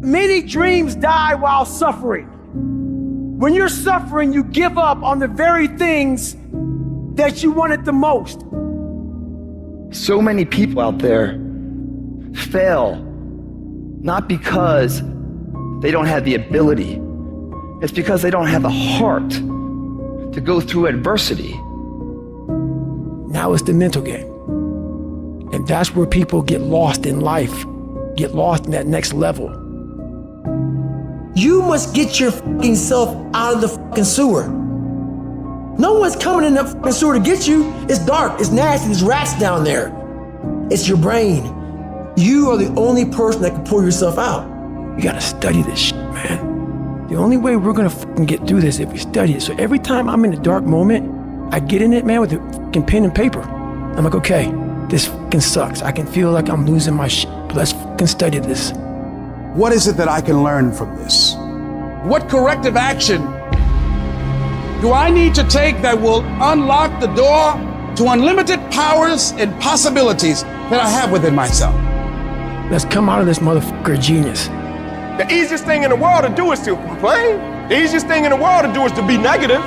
Many dreams die while suffering. When you're suffering, you give up on the very things that you wanted the most. So many people out there fail, not because they don't have the ability. It's because they don't have the heart to go through adversity. Now it's the mental game. And that's where people get lost in life, get lost in that next level. You must get your fucking self out of the fucking sewer. No one's coming in that fucking sewer to get you. It's dark, it's nasty, there's rats down there. It's your brain. You are the only person that can pull yourself out. You gotta study this shit, man. The only way we're gonna fucking get through this is if we study it. So every time I'm in a dark moment, I get in it, man, with a fucking pen and paper. I'm like, okay, this fucking sucks. I can feel like I'm losing my shit, but let's fucking study this. What is it that I can learn from this? What corrective action do I need to take that will unlock the door to unlimited powers and possibilities that I have within myself? Let's come out of this motherfucker genius. The easiest thing in the world to do is to complain. The easiest thing in the world to do is to be negative.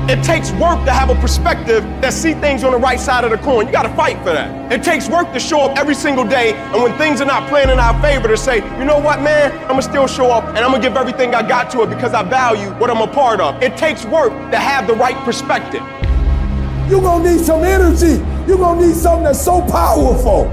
It takes work to have a perspective that see things on the right side of the coin. You gotta fight for that. It takes work to show up every single day, and when things are not playing in our favor, to say, you know what, man, I'm gonna still show up and I'm gonna give everything I got to it because I value what I'm a part of. It takes work to have the right perspective. You're gonna need some energy. You're gonna need something that's so powerful.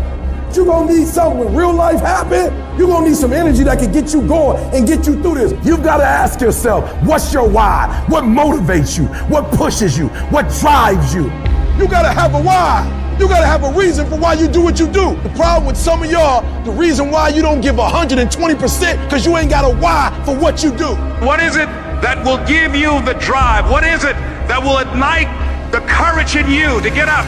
You're gonna need something when real life happens. You're gonna need some energy that can get you going and get you through this. You've gotta ask yourself, what's your why? What motivates you? What pushes you? What drives you? You gotta have a why. You gotta have a reason for why you do what you do. The problem with some of y'all, the reason why you don't give 120% because you ain't got a why for what you do. What is it that will give you the drive? What is it that will ignite the courage in you to get up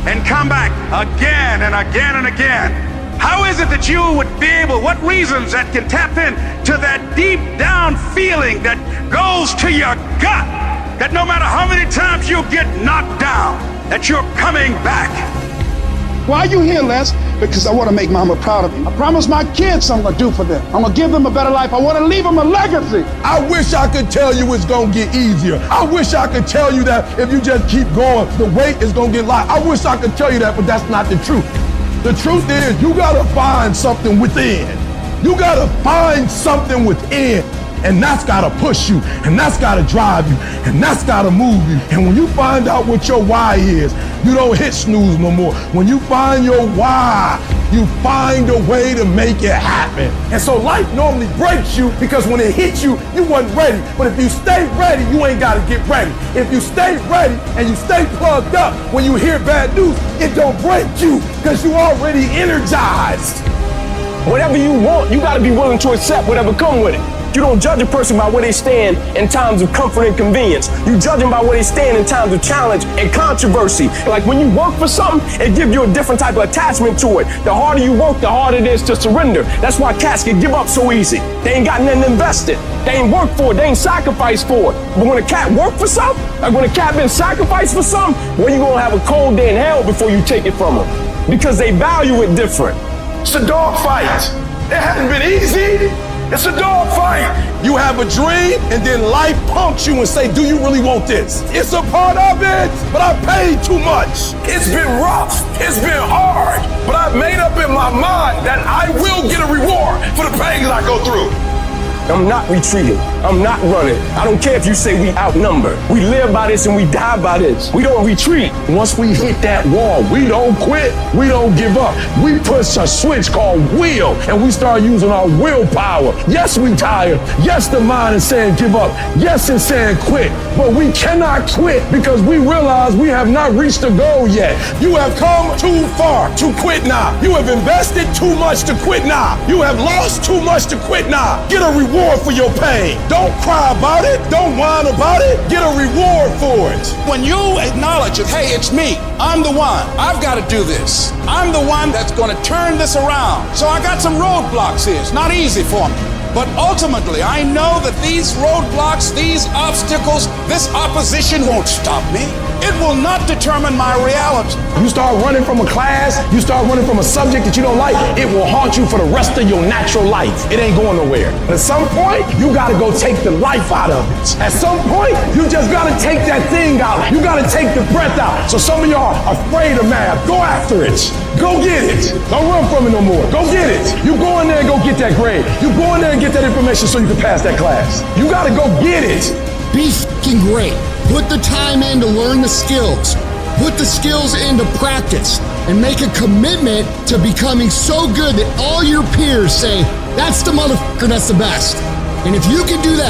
and come back again and again and again? How is it that you would be able, what reasons that can tap in to that deep down feeling that goes to your gut, that no matter how many times you get knocked down, that you're coming back? Why are you here, Les? Because I want to make Mama proud of me. I promise my kids I'm going to do for them. I'm going to give them a better life. I want to leave them a legacy. I wish I could tell you it's gonna get easier. I wish I could tell you that if you just keep going, the weight is gonna get light. I wish I could tell you that, but that's not the truth. The truth is, you gotta find something within. You gotta find something within, and that's gotta push you, and that's gotta drive you, and that's gotta move you. And when you find out what your why is, you don't hit snooze no more. When you find your why, you find a way to make it happen. And so life normally breaks you because when it hits you, you wasn't ready. But if you stay ready, you ain't gotta get ready. If you stay ready and you stay plugged up, when you hear bad news, it don't break you because you already energized. Whatever you want, you gotta be willing to accept whatever come with it. You don't judge a person by where they stand in times of comfort and convenience. You judge them by where they stand in times of challenge and controversy. Like when you work for something, it gives you a different type of attachment to it. The harder you work, the harder it is to surrender. That's why cats can give up so easy. They ain't got nothing invested. They ain't worked for it. They ain't sacrificed for it. But when a cat worked for something, like when a cat been sacrificed for something, well, you gonna have a cold day in hell before you take it from them. Because they value it different. It's a dog fight. It hasn't been easy. It's a dog fight. You have a dream and then life punks you and say, do you really want this? It's a part of it, but I paid too much. It's been rough. It's been hard, but I've made up in my mind that I will get a reward for the pain that I go through. I'm not retreating. I'm not running. I don't care if you say we outnumber. We live by this and we die by this. We don't retreat. Once we hit that wall, we don't quit. We don't give up. We push a switch called will, and we start using our willpower. Yes, we tired. Yes, the mind is saying give up. Yes, it's saying quit. But we cannot quit because we realize we have not reached the goal yet. You have come too far to quit now. You have invested too much to quit now. You have lost too much to quit now. Get a reward for your pain. Don't cry about it. Don't whine about it. Get a reward for it. When you acknowledge it, hey, it's me. I'm the one. I've got to do this. I'm the one that's going to turn this around. So I got some roadblocks here. It's not easy for me. But ultimately, I know that these roadblocks, these obstacles, this opposition won't stop me. It will not determine my reality. You start running from a class, you start running from a subject that you don't like, it will haunt you for the rest of your natural life. It ain't going nowhere. At some point, you gotta go take the life out of it. At some point, you just gotta take that thing out. You gotta take the breath out. So some of y'all are afraid of math. Go after it. Go get it. Don't run from it no more. Go get it. You go in there and go get that grade. You go in there and get that information so you can pass that class. You gotta go get it. Be f***ing great. Put the time in to learn the skills. Put the skills into practice and make a commitment to becoming so good that all your peers say, that's the motherfucker that's the best. And if you can do that,